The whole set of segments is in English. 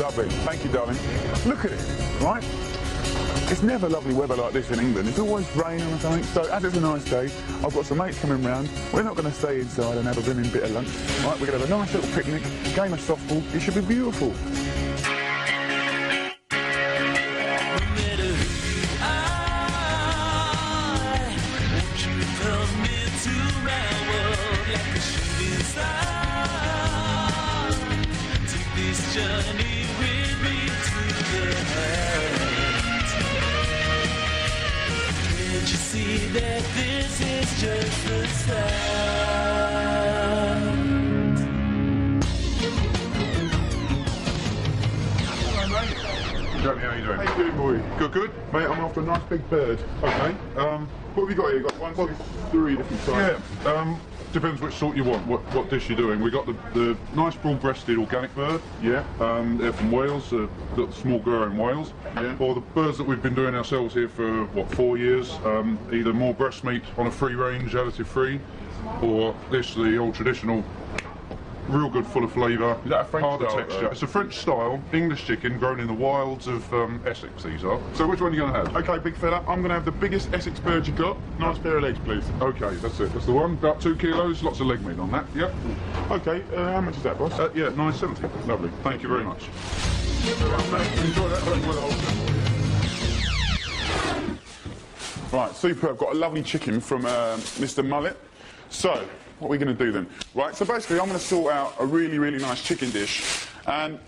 Lovely. Thank you, darling. Look at it, right? It's never lovely weather like this in England. It's always raining or something. So as it's a nice day, I've got some mates coming round. We're not going to stay inside and have a brimming bit of lunch. Right, we're going to have a nice little picnic, game of softball. It should be beautiful. Journey with me to the heart. Can't you see that this is just the start? Johnny, how you doing? How you doing, boy? Good, good. Mate, I'm after a nice big bird. Okay. What have you got here? You've got one, two, three different sizes. Yeah. Depends which sort you want, what dish you're doing. We've got the nice broad-breasted organic bird. Yeah. They're from Wales, got the small grower in Wales. Yeah. Or the birds that we've been doing ourselves here for, what, 4 years. Either more breast meat on a free range, additive free, or this, the old traditional, real good, full of flavour, is that a French harder style, texture. It's a French style, English chicken, grown in the wilds of Essex, these are. So which one are you going to have? Okay, big fella, I'm going to have the biggest Essex bird you got. Nice pair of legs, please. Okay, that's it. That's the one. About 2 kilos, lots of leg meat on that. Yep. Okay, how much is that, boss? Yeah, £9.70. Lovely. Thank you very much. Enjoy that. Right, super. I've got a lovely chicken from Mr. Mullet. So, what are we going to do then? Right, so basically I'm going to sort out a really, really nice chicken dish. And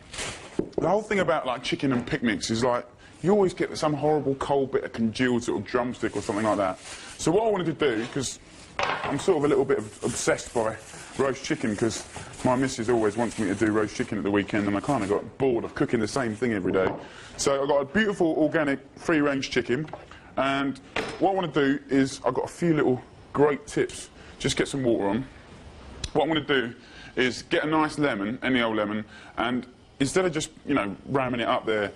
the whole thing about like chicken and picnics is like, you always get some horrible cold bit of congealed sort of drumstick or something like that. So what I wanted to do, because I'm sort of a little bit obsessed by roast chicken, because my missus always wants me to do roast chicken at the weekend, and I kind of got bored of cooking the same thing every day. So I've got a beautiful organic free-range chicken, and what I want to do is I've got a few little great tips. Just get some water on. What I'm going to do is get a nice lemon, any old lemon, and instead of just, you know, ramming it up there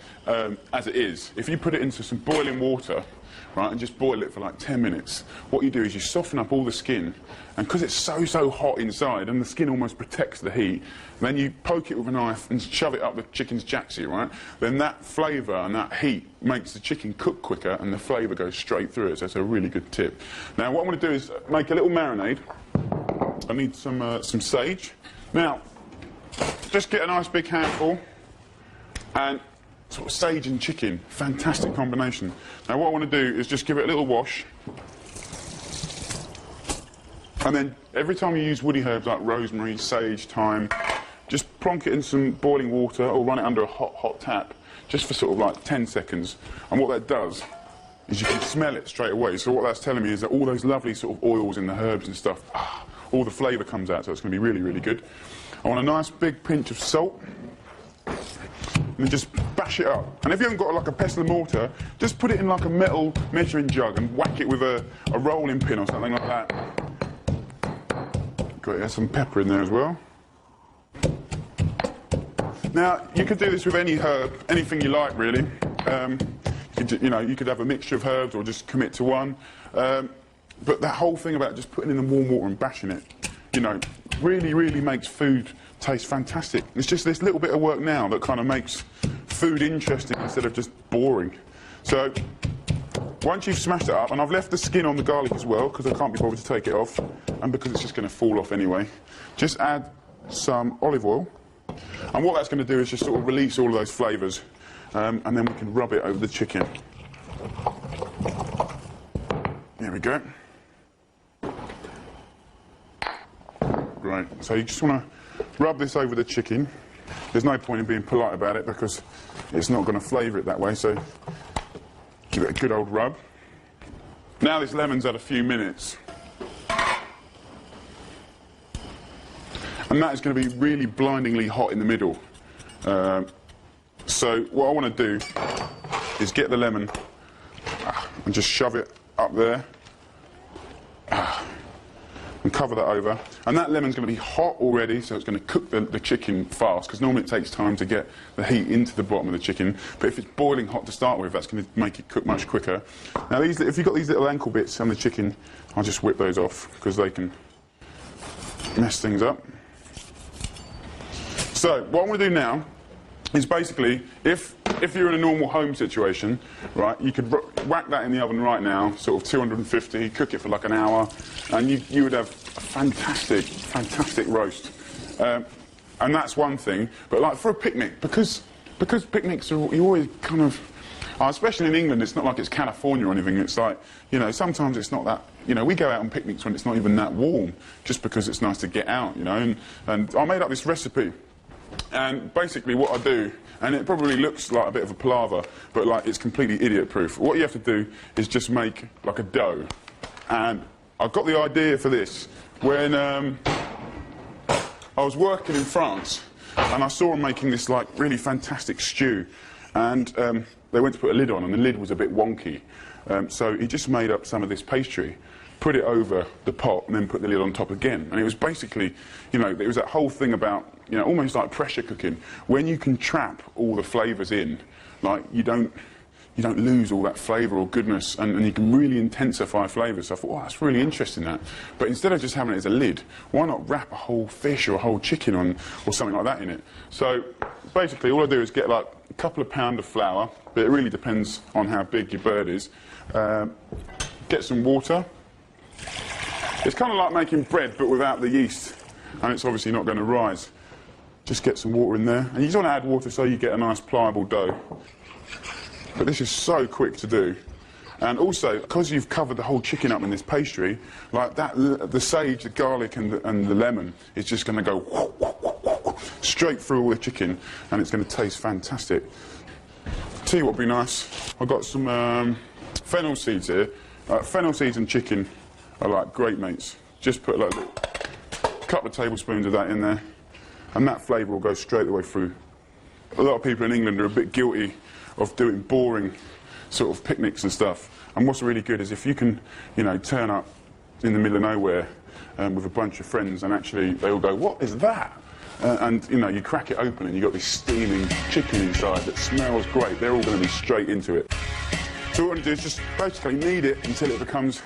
as it is, if you put it into some boiling water, right, and just boil it for like 10 minutes, what you do is you soften up all the skin, and because it's so hot inside and the skin almost protects the heat, then you poke it with a knife and shove it up the chicken's jacksie, right? Then that flavour and that heat makes the chicken cook quicker and the flavour goes straight through it, so it's a really good tip. Now what I'm going to do is make a little marinade. I need some sage. Now, just get a nice big handful, and sort of sage and chicken, fantastic combination. Now what I want to do is just give it a little wash, and then every time you use woody herbs like rosemary, sage, thyme, just plonk it in some boiling water or run it under a hot tap, just for sort of like 10 seconds. And what that does is you can smell it straight away. So what that's telling me is that all those lovely sort of oils in the herbs and stuff, all the flavour comes out, so it's going to be really, really good. I want a nice big pinch of salt, and then just bash it up. And if you haven't got like a pestle and mortar, just put it in like a metal measuring jug and whack it with a rolling pin or something like that. Got some pepper in there as well. Now you could do this with any herb, anything you like really. You could have a mixture of herbs or just commit to one. But that whole thing about just putting in the warm water and bashing it, you know, really makes food taste fantastic. It's just this little bit of work now that kind of makes food interesting instead of just boring. So once you've smashed it up, and I've left the skin on the garlic as well because I can't be bothered to take it off, and because it's just going to fall off anyway, just add some olive oil. And what that's going to do is just sort of release all of those flavours, and then we can rub it over the chicken. There we go. Great. So you just want to rub this over the chicken. There's no point in being polite about it because it's not going to flavour it that way, so give it a good old rub. Now this lemon's had a few minutes, and that is going to be really blindingly hot in the middle. So what I want to do is get the lemon and just shove it up there and cover that over. And that lemon's going to be hot already, so it's going to cook the chicken fast, because normally it takes time to get the heat into the bottom of the chicken. But if it's boiling hot to start with, that's going to make it cook much quicker. Now, if you've got these little ankle bits on the chicken, I'll just whip those off, because they can mess things up. So, what I'm going to do now is basically, if you're in a normal home situation, right, you could whack that in the oven right now, sort of 250, cook it for like an hour, and you would have a fantastic roast. And that's one thing. But like for a picnic, because picnics are, you always kind of, especially in England, it's not like it's California or anything. It's like, you know, sometimes it's not that, you know, we go out on picnics when it's not even that warm, just because it's nice to get out, you know. And I made up this recipe. And basically what I do, and it probably looks like a bit of a palaver, but like it's completely idiot-proof. What you have to do is just make like a dough. And I got the idea for this when I was working in France, and I saw them making this like really fantastic stew. And they went to put a lid on, and the lid was a bit wonky. So he just made up some of this pastry, put it over the pot, and then put the lid on top again. And it was basically, you know, there was that whole thing about, you know, almost like pressure cooking. When you can trap all the flavours in, like you don't lose all that flavour or goodness, and you can really intensify flavours. So I thought, oh, that's really interesting, that. But instead of just having it as a lid, why not wrap a whole fish or a whole chicken on, or something like that in it? So basically all I do is get like a couple of pounds of flour, but it really depends on how big your bird is. Get some water. It's kind of like making bread, but without the yeast, and it's obviously not going to rise. Just get some water in there, and you just want to add water so you get a nice pliable dough. But this is so quick to do. And also, because you've covered the whole chicken up in this pastry, like that, the sage, the garlic and the lemon is just going to go straight through all the chicken, and it's going to taste fantastic. Tell you what would be nice, I've got some fennel seeds here. Fennel seeds and chicken are like great mates. Just put like a couple of tablespoons of that in there, and that flavour will go straight the way through. A lot of people in England are a bit guilty of doing boring sort of picnics and stuff. And what's really good is if you can, you know, turn up in the middle of nowhere with a bunch of friends, and actually they all go, "What is that?" And you know, you crack it open and you've got this steaming chicken inside that smells great. They're all going to be straight into it. So what we're going to do is just basically knead it until it becomes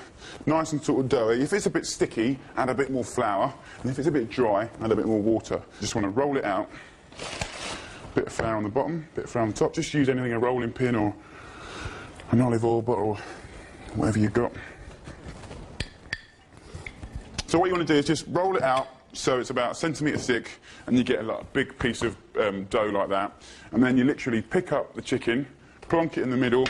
nice and sort of doughy. If it's a bit sticky, add a bit more flour. And if it's a bit dry, add a bit more water. Just want to roll it out. Bit of flour on the bottom, bit of flour on the top. Just use anything, a rolling pin or an olive oil bottle, whatever you've got. So what you want to do is just roll it out so it's about a centimetre thick, and you get a big piece of dough like that. And then you literally pick up the chicken, plonk it in the middle,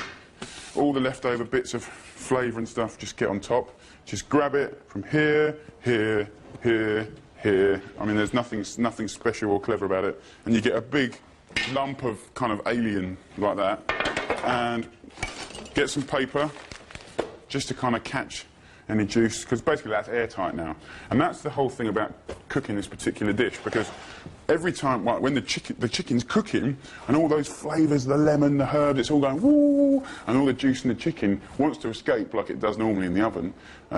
all the leftover bits of flavour and stuff just get on top. Just grab it from here, here, here, here. I mean, there's nothing special or clever about it. And you get a big lump of kind of alien like that. And get some paper just to kind of catch any juice, because basically that's airtight now. And that's the whole thing about cooking this particular dish, because every time, like, when the chicken's cooking, and all those flavours, the lemon, the herbs, it's all going woo, and all the juice in the chicken wants to escape like it does normally in the oven,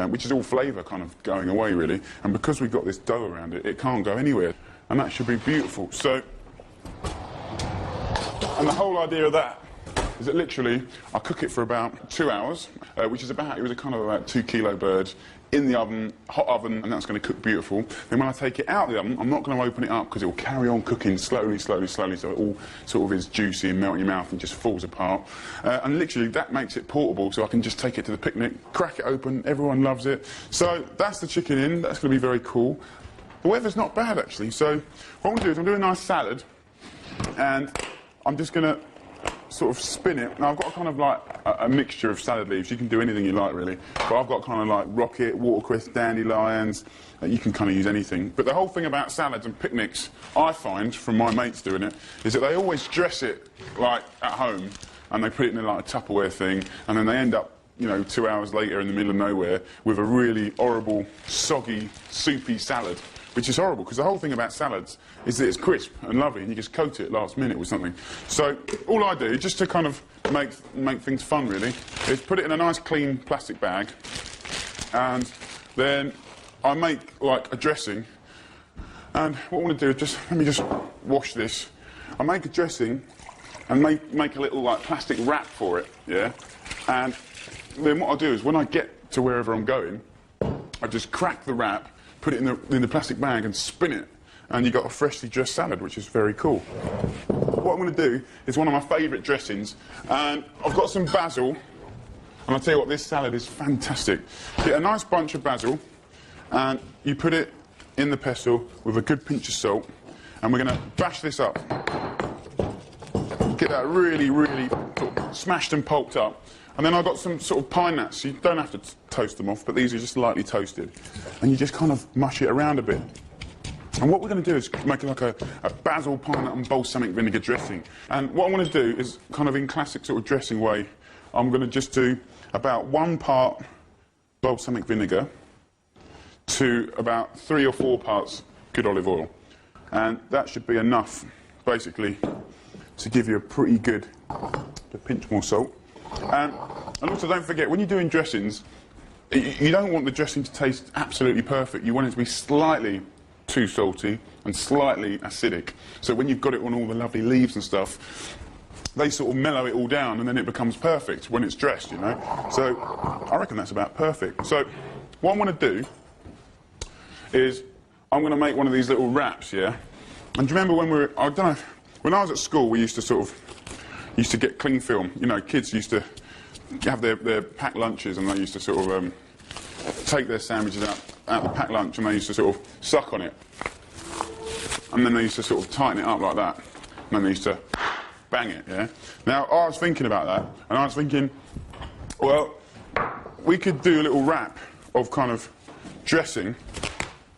which is all flavour kind of going away, really. And because we've got this dough around it, it can't go anywhere. And that should be beautiful. So, and the whole idea of that is that literally I cook it for about 2 hours, which is about, it was a kind of about 2 kilo bird in the oven, hot oven, and that's going to cook beautiful. Then when I take it out of the oven, I'm not going to open it up because it will carry on cooking slowly, slowly, slowly, so it all sort of is juicy and melt in your mouth and just falls apart. And literally that makes it portable, so I can just take it to the picnic, crack it open, everyone loves it. So that's the chicken in, that's going to be very cool. The weather's not bad actually, so what I'm going to do is I'm doing a nice salad, and I'm just going to sort of spin it. Now I've got kind of like a mixture of salad leaves. You can do anything you like really, but I've got kind of like rocket, watercress, dandelions. You can kind of use anything. But the whole thing about salads and picnics, I find from my mates doing it, is that they always dress it like at home, and they put it in like a Tupperware thing, and then they end up, you know, 2 hours later in the middle of nowhere with a really horrible, soggy, soupy salad. Which is horrible, because the whole thing about salads is that it's crisp and lovely, and you just coat it last minute with something. So all I do, just to kind of make things fun really, is put it in a nice clean plastic bag, and then I make like a dressing. And what I want to do is just, let me just wash this. I make a dressing and make a little like plastic wrap for it, yeah? And then what I'll do is when I get to wherever I'm going, I just crack the wrap, put it in the plastic bag and spin it, and you got a freshly dressed salad, which is very cool. what I'm going to do is one of my favourite dressings, and I've got some basil, and I'll tell you what, this salad is fantastic. Get a nice bunch of basil, and you put it in the pestle with a good pinch of salt, and we're going to bash this up. Get that really, really sort of smashed and pulped up. And then I've got some sort of pine nuts. You don't have to toast them off, but these are just lightly toasted. And you just kind of mush it around a bit. And what we're going to do is make like a basil, pine nut and balsamic vinegar dressing. And what I'm going to do is, kind of in classic sort of dressing way, I'm going to just do about 1 part balsamic vinegar to about 3 or 4 parts good olive oil. And that should be enough, basically, to give you a pretty good, a pinch more salt. And also don't forget, when you're doing dressings, you don't want the dressing to taste absolutely perfect. You want it to be slightly too salty and slightly acidic. So when you've got it on all the lovely leaves and stuff, they sort of mellow it all down and then it becomes perfect when it's dressed, you know. So I reckon that's about perfect. So what I'm going to do is I'm going to make one of these little wraps, yeah. And do you remember when we were, I don't know, when I was at school, we used to get cling film. You know, kids used to have their packed lunches, and they used to sort of take their sandwiches out the packed lunch, and they used to sort of suck on it. And then they used to sort of tighten it up like that. And then they used to bang it, yeah? Now, I was thinking about that, and I was thinking, well, we could do a little wrap of kind of dressing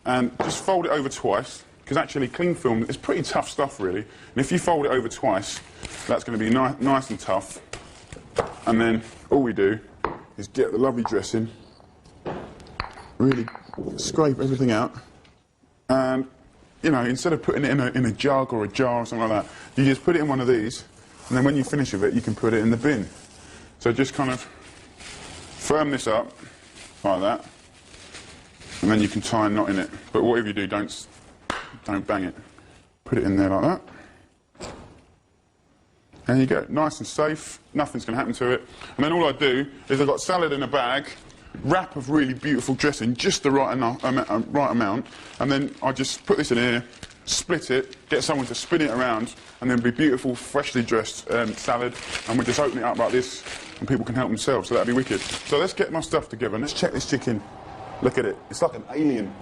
and just fold it over twice, because actually cling film is pretty tough stuff, really. And if you fold it over twice, that's going to be nice and tough. And then all we do is get the lovely dressing, really scrape everything out, and, you know, instead of putting it in a jug or a jar or something like that, you just put it in one of these, and then when you finish with it, you can put it in the bin. So just kind of firm this up, like that, and then you can tie a knot in it. But whatever you do, don't bang it. Put it in there like that. There you go, nice and safe, nothing's going to happen to it. And then all I do is I've got salad in a bag, wrap of really beautiful dressing, just the right amount, and then I just put this in here, split it, get someone to spin it around, and then be beautiful, freshly dressed salad, and we'll just open it up like this, and people can help themselves, so that'd be wicked. So let's get my stuff together, and let's check this chicken. Look at it, it's like an alien,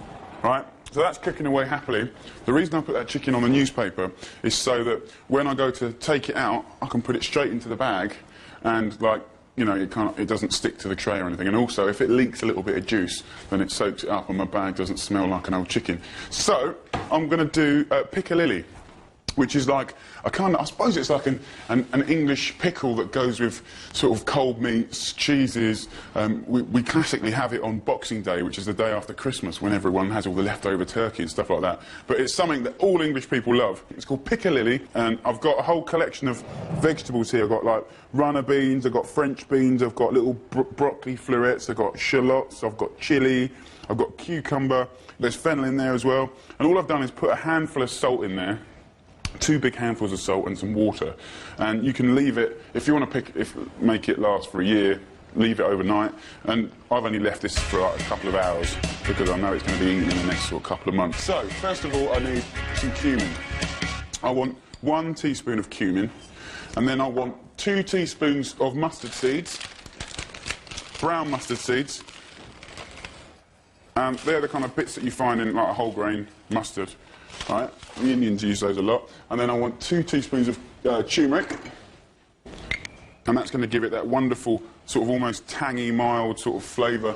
right? So that's cooking away happily. The reason I put that chicken on the newspaper is so that when I go to take it out, I can put it straight into the bag, and, like, you know, it doesn't stick to the tray or anything. And also, if it leaks a little bit of juice, then it soaks it up and my bag doesn't smell like an old chicken. So I'm going to do piccalilli, which is like I suppose it's like an English pickle that goes with sort of cold meats, cheeses. We classically have it on Boxing Day, which is the day after Christmas, when everyone has all the leftover turkey and stuff like that. But it's something that all English people love. It's called piccalilli, and I've got a whole collection of vegetables here. I've got like runner beans, I've got French beans, I've got little broccoli florets, I've got shallots, I've got chilli, I've got cucumber, there's fennel in there as well. And all I've done is put a handful of salt in there, 2 big handfuls of salt and some water, and you can leave it, if you want to make it last for a year, leave it overnight. And I've only left this for like a couple of hours because I know it's going to be eaten in the next sort of couple of months. So first of all, I need some cumin. I want 1 teaspoon of cumin, and then I want 2 teaspoons of mustard seeds, brown mustard seeds. They're the kind of bits that you find in like a whole grain mustard. Right, the Indians use those a lot. And then I want 2 teaspoons of turmeric, and that's going to give it that wonderful sort of almost tangy, mild sort of flavour,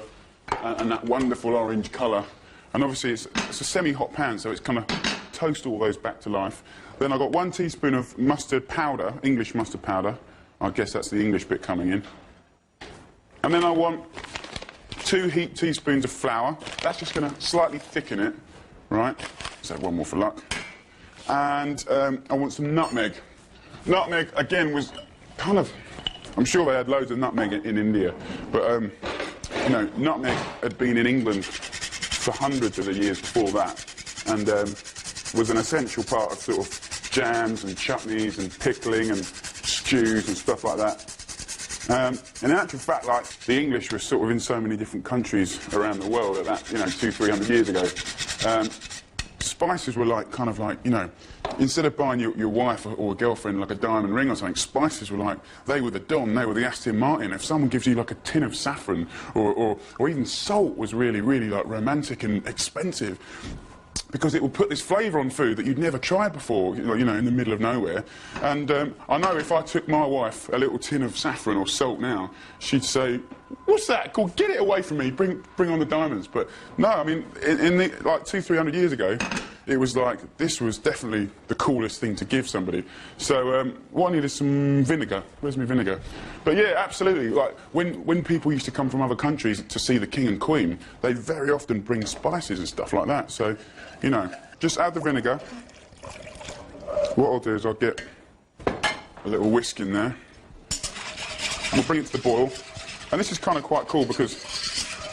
and that wonderful orange colour. And obviously it's a semi-hot pan, so it's kind of toast all those back to life. Then I've got 1 teaspoon of mustard powder, English mustard powder. I guess that's the English bit coming in. And then I want 2 heaped teaspoons of flour. That's just going to slightly thicken it, right? So 1 more for luck. And I want some nutmeg. Nutmeg, again, was kind of... I'm sure they had loads of nutmeg in India, but, you know, nutmeg had been in England for hundreds of the years before that, and was an essential part of sort of jams and chutneys and pickling and stews and stuff like that. And in actual fact, like, the English were sort of in so many different countries around the world at that, you know, 200-300 years ago. Spices were like, kind of like, you know, instead of buying your wife or a girlfriend like a diamond ring or something, spices were like, they were the Don, they were the Aston Martin. If someone gives you like a tin of saffron or even salt was really, really like romantic and expensive, because it will put this flavour on food that you'd never tried before, you know, in the middle of nowhere. And I know if I took my wife a little tin of saffron or salt now, she'd say, "What's that? Cool, get it away from me, bring on the diamonds." But no, I mean, like 200-300 years ago, it was like, this was definitely the coolest thing to give somebody. So what I need is some vinegar. Where's my vinegar? But yeah, absolutely, like, when people used to come from other countries to see the king and queen, they very often bring spices and stuff like that. So, you know, just add the vinegar. What I'll do is I'll get a little whisk in there. We'll bring it to the boil. And this is kind of quite cool because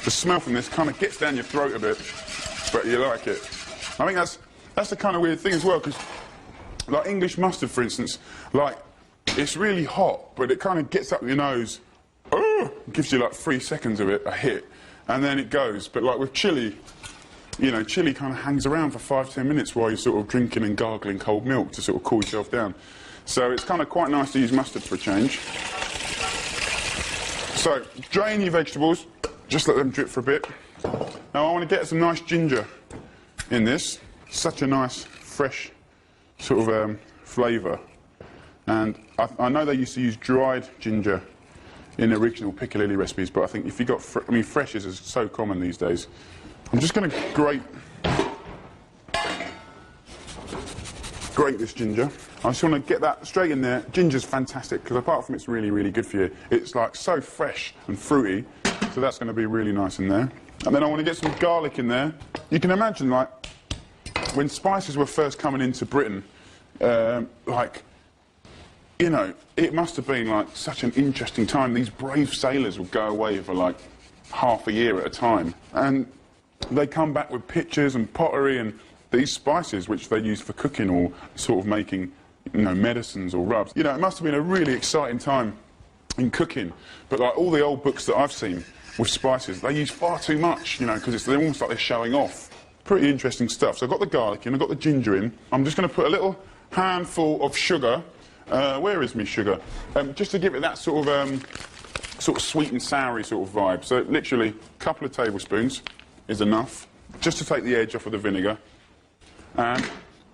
the smell from this kind of gets down your throat a bit, but you like it. I think that's the kind of weird thing as well, because like English mustard, for instance, like, it's really hot, but it kind of gets up your nose, gives you like 3 seconds of it, a hit, and then it goes. But like with chili, you know, chili kind of hangs around for 5-10 minutes while you're sort of drinking and gargling cold milk to sort of cool yourself down. So it's kind of quite nice to use mustard for a change. So, drain your vegetables, just let them drip for a bit. Now I want to get some nice ginger in this. Such a nice, fresh sort of flavour. And I know they used to use dried ginger in original piccalilli recipes, but I think if you got, fresh is so common these days. I'm just going to grate this ginger. I just want to get that straight in there. Ginger's fantastic, because apart from it's really, really good for you, it's like so fresh and fruity, so that's going to be really nice in there. And then I want to get some garlic in there. You can imagine, like, when spices were first coming into Britain, like, you know, it must have been like such an interesting time. These brave sailors would go away for like half a year at a time, and they come back with pictures and pottery and these spices which they use for cooking or sort of making, you know, medicines or rubs. You know, it must have been a really exciting time in cooking. But like all the old books that I've seen with spices, they use far too much, you know, because they're almost like they're showing off. Pretty interesting stuff. So I've got the garlic in, I've got the ginger in. I'm just going to put a little handful of sugar. Where is my sugar? Just to give it that sort of sweet and soury sort of vibe. So literally a couple of tablespoons is enough, just to take the edge off of the vinegar. And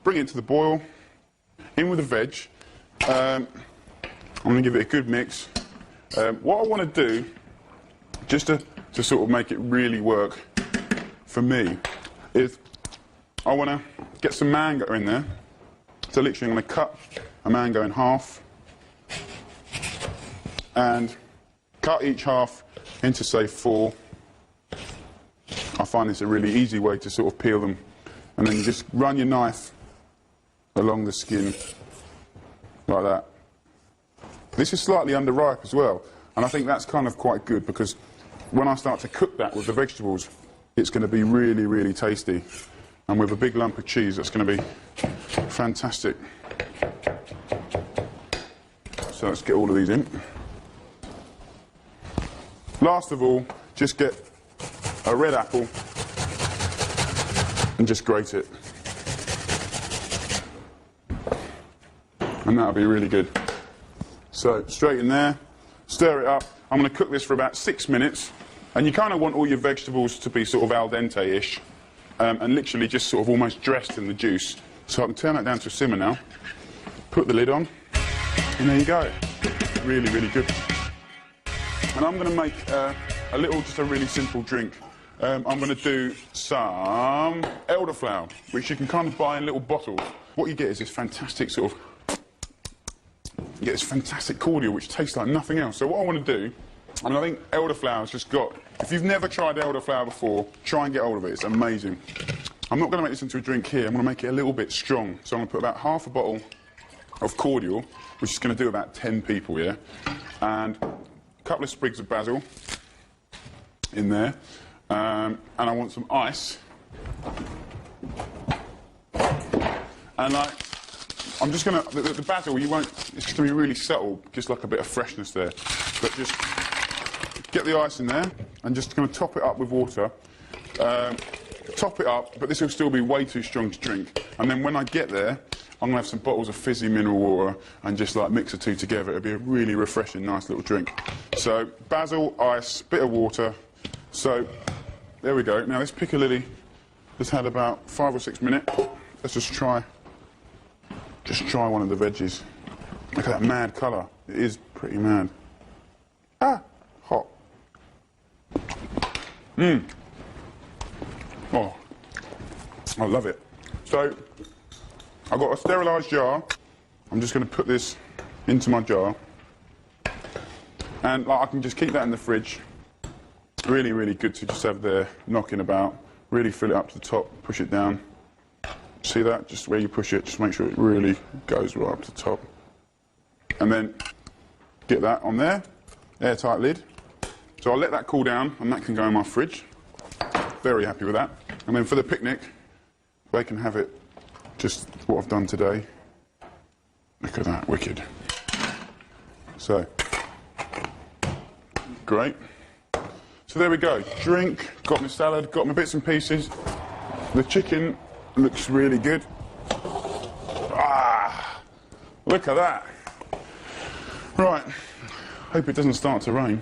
bring it to the boil, in with the veg. I'm going to give it a good mix. What I want to do, just to sort of make it really work for me, is I want to get some mango in there. So literally I'm going to cut a mango in half and cut each half into, say, 4. I find this a really easy way to sort of peel them, and then you just run your knife along the skin like that. This is slightly underripe as well, and I think that's kind of quite good, because when I start to cook that with the vegetables, it's going to be really, really tasty. And with a big lump of cheese, that's going to be fantastic. So let's get all of these in. Last of all, just get a red apple and just grate it. And that'll be really good. So straight in there, stir it up. I'm going to cook this for about 6 minutes. And you kind of want all your vegetables to be sort of al dente-ish, and literally just sort of almost dressed in the juice. So I can turn that down to a simmer now, put the lid on, and there you go. Really, really good. And I'm going to make just a really simple drink. I'm going to do some elderflower, which you can kind of buy in little bottles. What you get is this fantastic sort of, you get this fantastic cordial which tastes like nothing else. So what I want to do, and I think elderflower's just got, if you've never tried elderflower before, try and get hold of it, it's amazing. I'm not going to make this into a drink here, I'm going to make it a little bit strong. So I'm going to put about half a bottle of cordial, which is going to do about 10 people, yeah? And a couple of sprigs of basil in there. And I want some ice. And like, I'm just going to, the basil, you won't, it's just going to be really subtle, just like a bit of freshness there. But just get the ice in there, and just going to top it up with water. Top it up, but this will still be way too strong to drink. And then when I get there, I'm going to have some bottles of fizzy mineral water and just like mix the two together. It'll be a really refreshing, nice little drink. So basil, ice, bit of water. So there we go. Now this piccalilli has had about 5 or 6 minutes. Let's just try one of the veggies. Look at that mad colour. It is pretty mad. Ah, hot. Oh, I love it. So I've got a sterilised jar. I'm just going to put this into my jar. And like, I can just keep that in the fridge. Really, really good to just have there knocking about. Really fill it up to the top, push it down. See that? Just where you push it, just make sure it really goes right up to the top. And then get that on there, airtight lid. So I'll let that cool down and that can go in my fridge. Very happy with that. And then for the picnic, they can have it just what I've done today. Look at that, wicked. So, great. So there we go, drink, got my salad, got my bits and pieces. The chicken looks really good. Ah, look at that. Right, hope it doesn't start to rain.